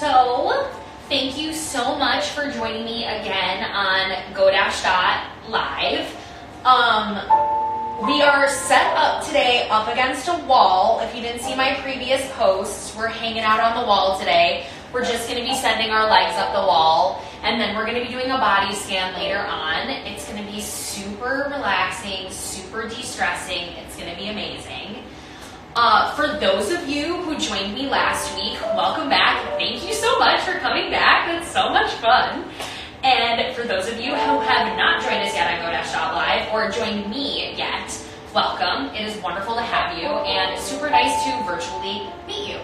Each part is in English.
So, thank you so much for joining me again on GoDash.live. We are set up today up against a wall. If you didn't see my previous posts, we're hanging out on the wall today. We're just going to be sending our legs up the wall, and then we're going to be doing a body scan later on. It's going to be super relaxing, super de-stressing. It's going to be amazing. For those of you who joined me last week, welcome back. Thank you so much for coming back. It's so much fun. And for those of you who have not joined us yet on GoDash.live or joined me yet, welcome. It is wonderful to have you and super nice to virtually meet you.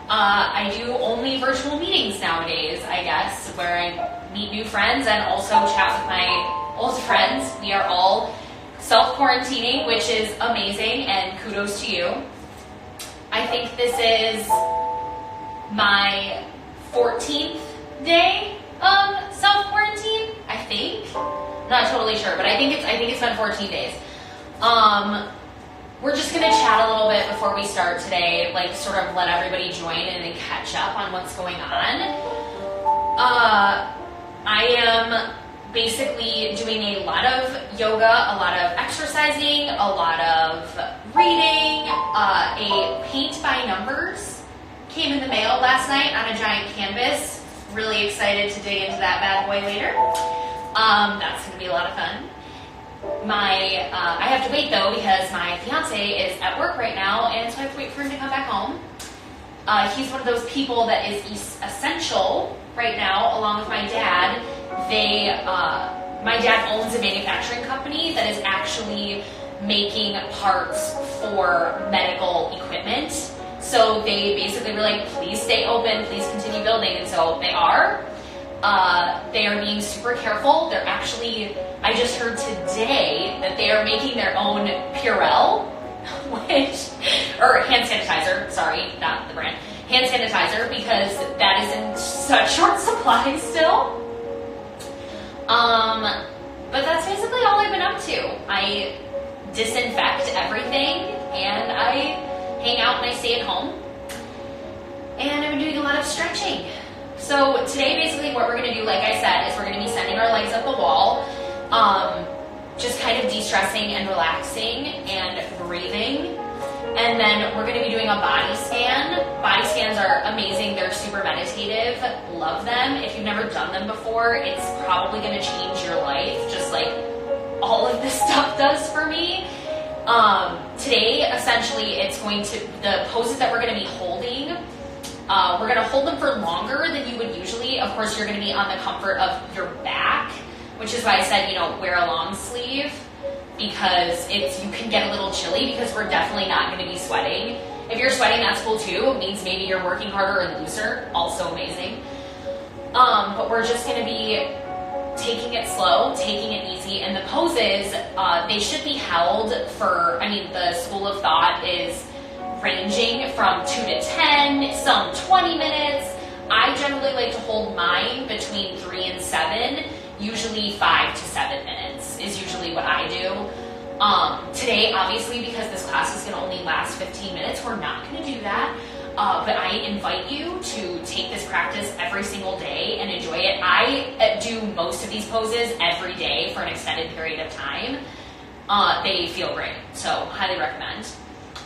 I do only virtual meetings nowadays, I guess, where I meet new friends and also chat with my old friends. We are all self-quarantining, which is amazing, and kudos to you. I think this is my 14th day of self-quarantine, I think. I'm not totally sure, but I think it's been 14 days. We're just gonna chat a little bit before we start today, like sort of let everybody join and then catch up on what's going on. I am basically doing a lot of yoga, a lot of exercising, a lot of reading. A paint by numbers came in the mail last night on a giant canvas. Really excited to dig into that bad boy later. That's gonna be a lot of fun. I have to wait though because my fiance is at work right now, and so I have to wait for him to come back home. He's one of those people that is essential right now, along with my dad. My dad owns a manufacturing company that is actually making parts for medical equipment. So they basically were like, please stay open, please continue building, and so they are. They are being super careful. They're actually, I just heard today that they are making their own Purell, or hand sanitizer, sorry, not the brand, hand sanitizer, because that is in such short supply still. But that's basically all I've been up to. I disinfect everything, and I hang out and I stay at home. And I've been doing a lot of stretching. So today, basically what we're going to do, like I said, is we're going to be sending our legs up the wall, just kind of de-stressing and relaxing and breathing. And then we're going to be doing a body scan. Body scans are amazing. They're super meditative. Love them. If you've never done them before, it's probably going to change your life, just like all of this stuff does for me. Today, essentially, the poses that we're going to be holding, we're going to hold them for longer than you would usually. Of course, you're going to be on the comfort of your back, which is why I said, wear a long sleeve, because you can get a little chilly because we're definitely not going to be sweating. If you're sweating, that's cool too. It means maybe you're working harder and looser. Also amazing. But we're just going to be taking it slow, taking it easy, and the poses, they should be held for, the school of thought is ranging from 2 to 10, some 20 minutes. I generally like to hold mine between 3 and 7, usually 5 to 7 minutes is usually what I do. Today, obviously, because this class is going to only last 15 minutes, we're not going to do that. But I invite you to take this practice every single day and enjoy it. I do most of these poses every day for an extended period of time. They feel great, so highly recommend.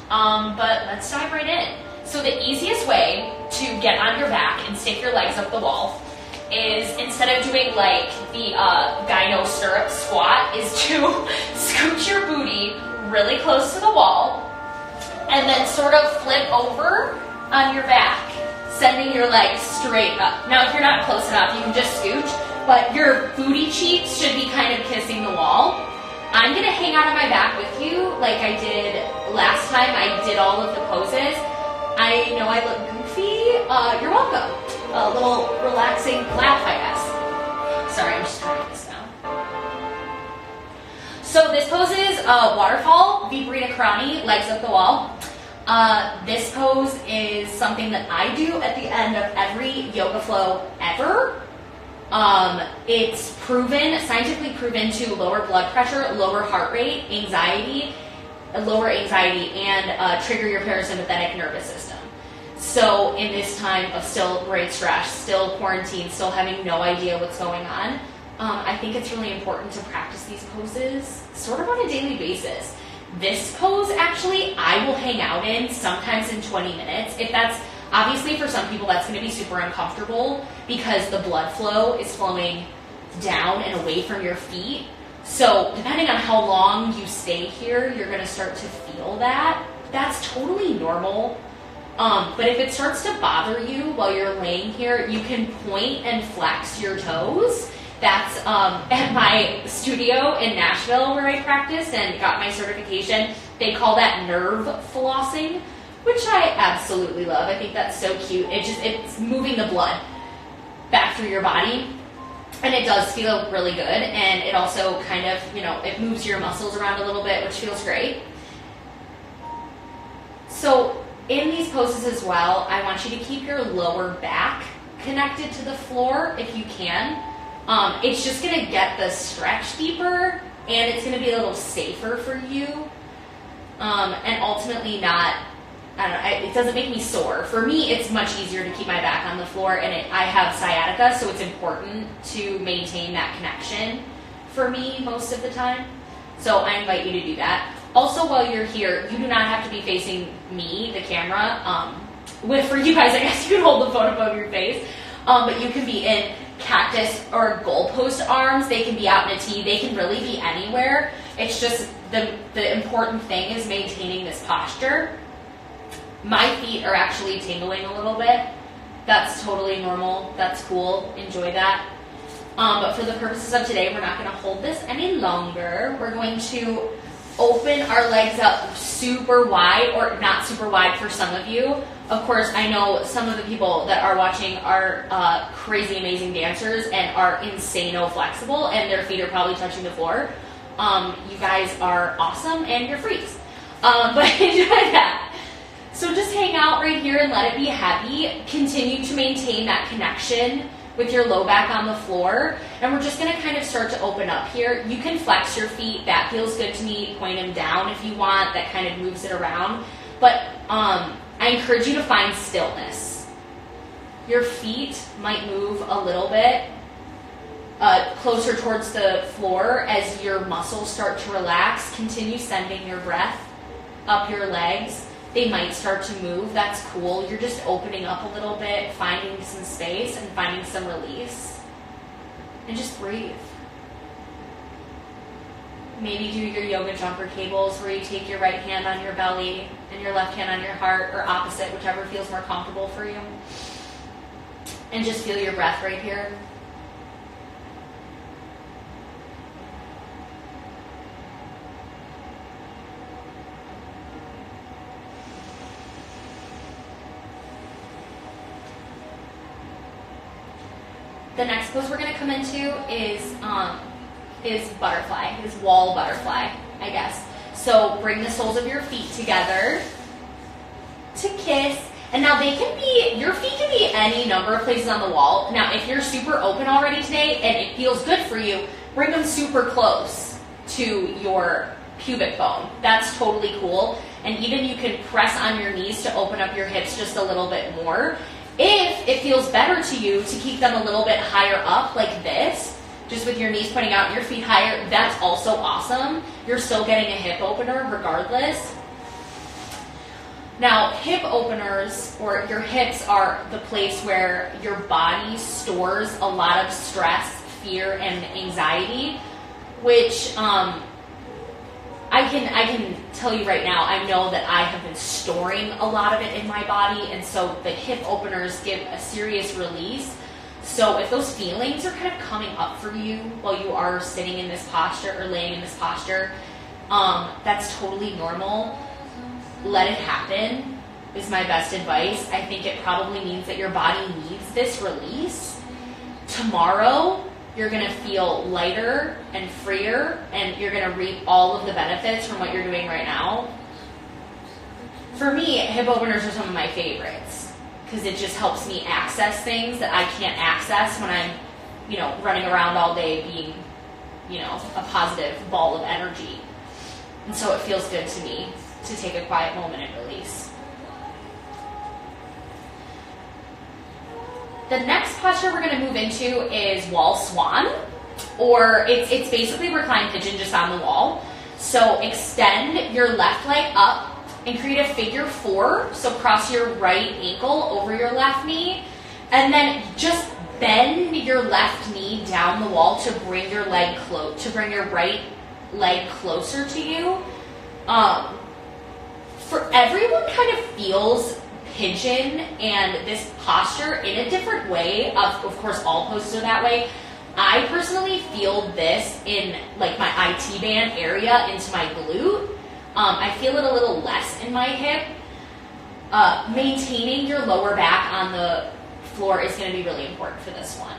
But let's dive right in. So the easiest way to get on your back and stick your legs up the wall is, instead of doing like the gyno stirrup squat, is to scoot your booty really close to the wall and then sort of flip over on your back, sending your legs straight up. Now, if you're not close enough, you can just scooch, but your booty cheeks should be kind of kissing the wall. I'm gonna hang out on my back with you like I did last time I did all of the poses. I know I look goofy. You're welcome. A little relaxing laugh, I guess. Sorry, I'm just trying this now. So this pose is waterfall, Viparita Karani, legs up the wall. This pose is something that I do at the end of every yoga flow ever. It's proven, scientifically proven, to lower blood pressure, lower heart rate, lower anxiety, and trigger your parasympathetic nervous system. So in this time of still great stress, still quarantine, still having no idea what's going on, I think it's really important to practice these poses sort of on a daily basis. This pose, actually, I will hang out in sometimes in 20 minutes. If that's, obviously for some people, that's gonna be super uncomfortable because the blood flow is flowing down and away from your feet. So depending on how long you stay here, you're gonna start to feel that. That's totally normal. But if it starts to bother you while you're laying here, you can point and flex your toes. That's at my studio in Nashville where I practiced and got my certification. They call that nerve flossing, which I absolutely love. I think that's so cute. It's moving the blood back through your body, and it does feel really good. And it also kind of, it moves your muscles around a little bit, which feels great. So in these poses as well, I want you to keep your lower back connected to the floor if you can. It's just going to get the stretch deeper, and it's going to be a little safer for you, and ultimately not, I don't know, it doesn't make me sore. For me, it's much easier to keep my back on the floor, and I have sciatica, so it's important to maintain that connection for me most of the time. So I invite you to do that. Also, while you're here, you do not have to be facing me, the camera. For you guys, I guess you can hold the phone above your face, but you can be in cactus or goalpost arms. They can be out in a T. They can really be anywhere. It's just the important thing is maintaining this posture. My feet are actually tingling a little bit. That's totally normal. That's cool. Enjoy that. But for the purposes of today, we're not going to hold this any longer. We're going to open our legs up super wide, or not super wide for some of you. Of course, I know some of the people that are watching are crazy amazing dancers and are insano flexible, and their feet are probably touching the floor. You guys are awesome, and you're freaks. But enjoy that. So just hang out right here and let it be heavy. Continue to maintain that connection with your low back on the floor. And we're just gonna kind of start to open up here. You can flex your feet. That feels good to me. Point them down if you want. That kind of moves it around. But I encourage you to find stillness. Your feet might move a little bit closer towards the floor as your muscles start to relax. Continue sending your breath up your legs. They might start to move. That's cool. You're just opening up a little bit, finding some space and finding some release. And just breathe. Maybe do your yoga jumper cables where you take your right hand on your belly and your left hand on your heart, or opposite, whichever feels more comfortable for you. And just feel your breath right here. The next pose we're going to come into is butterfly, is wall butterfly, I guess. So bring the soles of your feet together to kiss. And now your feet can be any number of places on the wall. Now, if you're super open already today and it feels good for you, bring them super close to your pubic bone. That's totally cool. And even you can press on your knees to open up your hips just a little bit more. If it feels better to you to keep them a little bit higher up like this, just with your knees pointing out and your feet higher, that's also awesome. You're still getting a hip opener regardless. Now, hip openers, or your hips, are the place where your body stores a lot of stress, fear, and anxiety, which I can tell you right now, I know that I have been storing a lot of it in my body, and so the hip openers give a serious release. So if those feelings are kind of coming up for you while you are sitting in this posture or laying in this posture, that's totally normal. Let it happen is my best advice. I think it probably means that your body needs this release. Tomorrow, you're going to feel lighter and freer, and you're going to reap all of the benefits from what you're doing right now. For me, hip openers are some of my favorites because it just helps me access things that I can't access when I'm, running around all day being, a positive ball of energy. And so it feels good to me to take a quiet moment and release. The next posture we're gonna move into is wall swan, or it's basically reclined pigeon just on the wall. So extend your left leg up and create a figure 4. So cross your right ankle over your left knee, and then just bend your left knee down the wall to bring your leg to bring your right leg closer to you. For everyone kind of feels pigeon and this posture in a different way. Of course, all poses are that way. I personally feel this in like my IT band area into my glute. I feel it a little less in my hip. Maintaining your lower back on the floor is going to be really important for this one.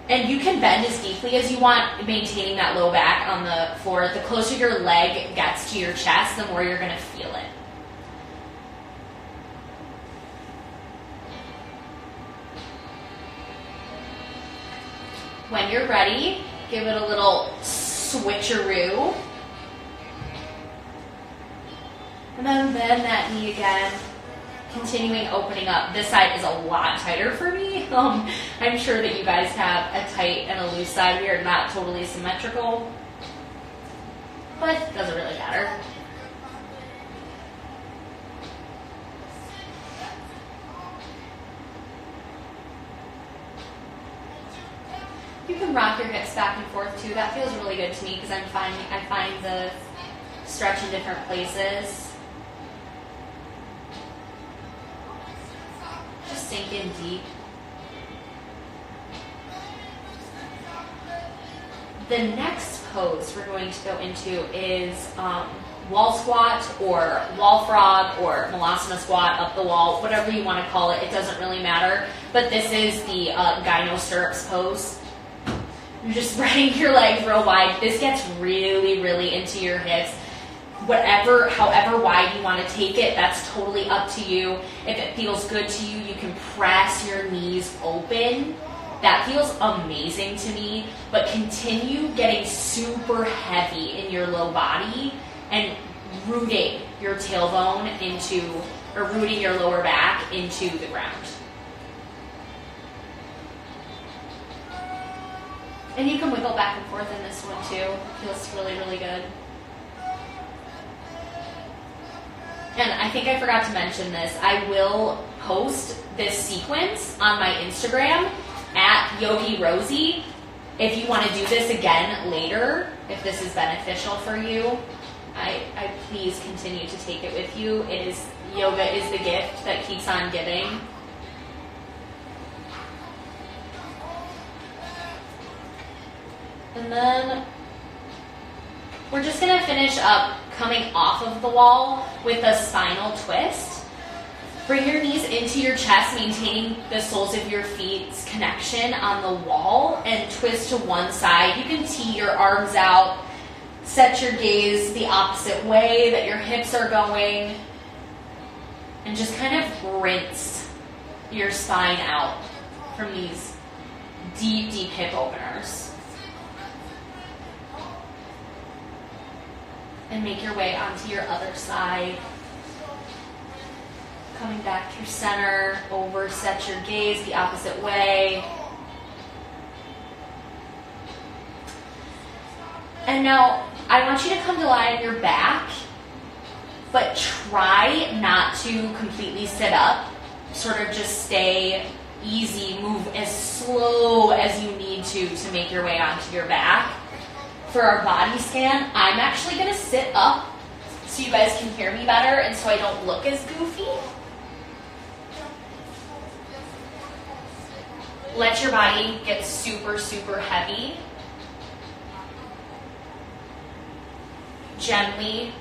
And you can bend as deeply as you want, maintaining that low back on the floor. The closer your leg gets to your chest, the more you're going to feel it. When you're ready, give it a little switcheroo. And then bend that knee again. Continuing opening up. This side is a lot tighter for me. I'm sure that you guys have a tight and a loose side. We are not totally symmetrical, but it doesn't really matter. You can rock your hips back and forth too. That feels really good to me because I find the stretch in different places. Just sink in deep. The next pose we're going to go into is wall squat or wall frog or malasana squat, up the wall, whatever you want to call it. It doesn't really matter. But this is the gyno stirrups pose. You're just spreading your legs real wide. This gets really, really into your hips. However wide you want to take it, that's totally up to you. If it feels good to you, you can press your knees open. That feels amazing to me, but continue getting super heavy in your low body and rooting your tailbone rooting your lower back into the ground. And you can wiggle back and forth in this one too. It feels really, really good. And I think I forgot to mention this. I will post this sequence on my Instagram at Yogi Rosie. If you want to do this again later, if this is beneficial for you, I please continue to take it with you. Yoga is the gift that keeps on giving. And then we're just going to finish up coming off of the wall with a spinal twist. Bring your knees into your chest, maintaining the soles of your feet's connection on the wall, and twist to one side. You can tee your arms out, set your gaze the opposite way that your hips are going, and just kind of rinse your spine out from these deep, deep hip openers. And make your way onto your other side. Coming back through center, over, set your gaze the opposite way. And now I want you to come to lie on your back, but try not to completely sit up. Sort of just stay easy, move as slow as you need to make your way onto your back. For our body scan, I'm actually going to sit up so you guys can hear me better and so I don't look as goofy. Let your body get super, super heavy. Gently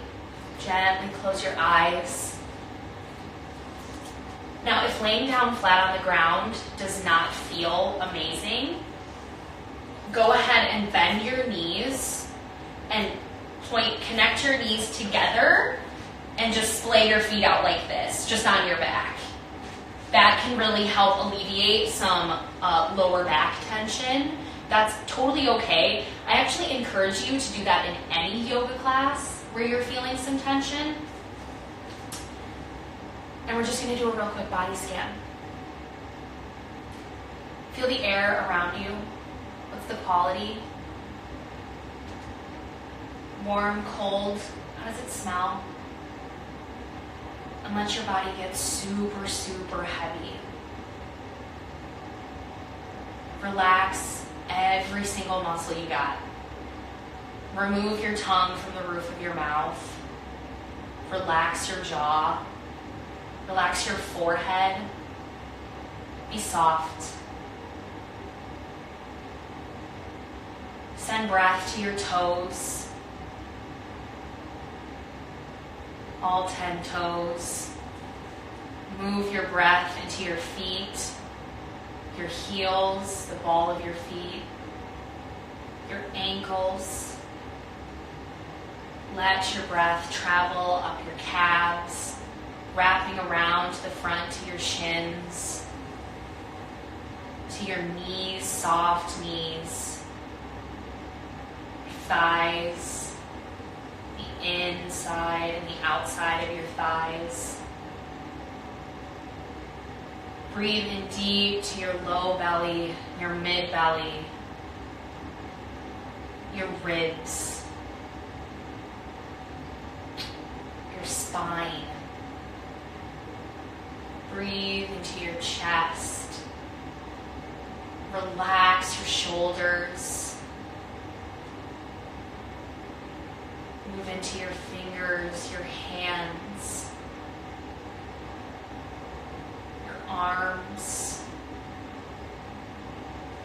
close your eyes. Now, if laying down flat on the ground does not feel amazing, go ahead and bend your knees and connect your knees together and just splay your feet out like this, just on your back. That can really help alleviate some lower back tension. That's totally okay. I actually encourage you to do that in any yoga class where you're feeling some tension. And we're just going to do a real quick body scan. Feel the air around you. What's the quality? Warm, cold, how does it smell? And let your body get super, super heavy. Relax every single muscle you got. Remove your tongue from the roof of your mouth. Relax your jaw. Relax your forehead. Be soft. Send breath to your toes. All 10 toes. Move your breath into your feet, your heels, the ball of your feet, your ankles. Let your breath travel up your calves, wrapping around to the front to your shins, to your knees, soft knees, your thighs, the inside and the outside of your thighs. Breathe in deep to your low belly, your mid belly, your ribs, your spine. Breathe into your chest. Relax your shoulders. Move into your fingers, your hands, your arms.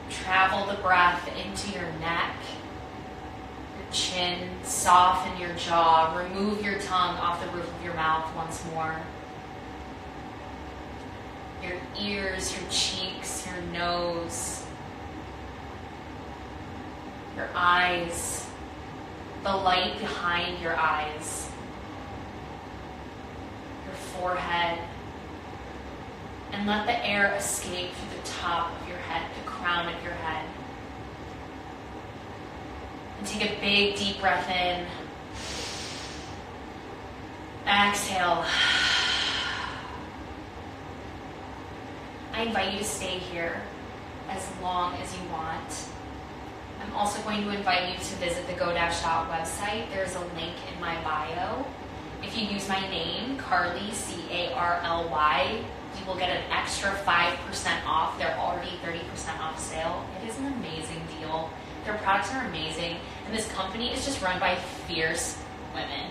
Travel the breath into your neck, your chin. Soften your jaw. Remove your tongue off the roof of your mouth once more. Your ears, your cheeks, your nose, your eyes, the light behind your eyes, your forehead, and let the air escape through the top of your head, the crown of your head. And take a big, deep breath in. Exhale. I invite you to stay here as long as you want. I'm also going to invite you to visit the GoDash website. There's a link in my bio. If you use my name, Carly, C-A-R-L-Y, you will get an extra 5% off. They're already 30% off sale. It is an amazing deal. Their products are amazing, and this company is just run by fierce women.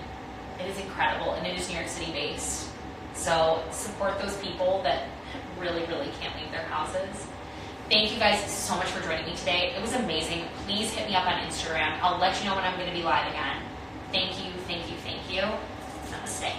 It is incredible, and it is New York City based. So support those people that really, really can't leave their houses. Thank you guys so much for joining me today. It was amazing. Please hit me up on Instagram. I'll let you know when I'm going to be live again. Thank you, thank you, thank you. Namaste.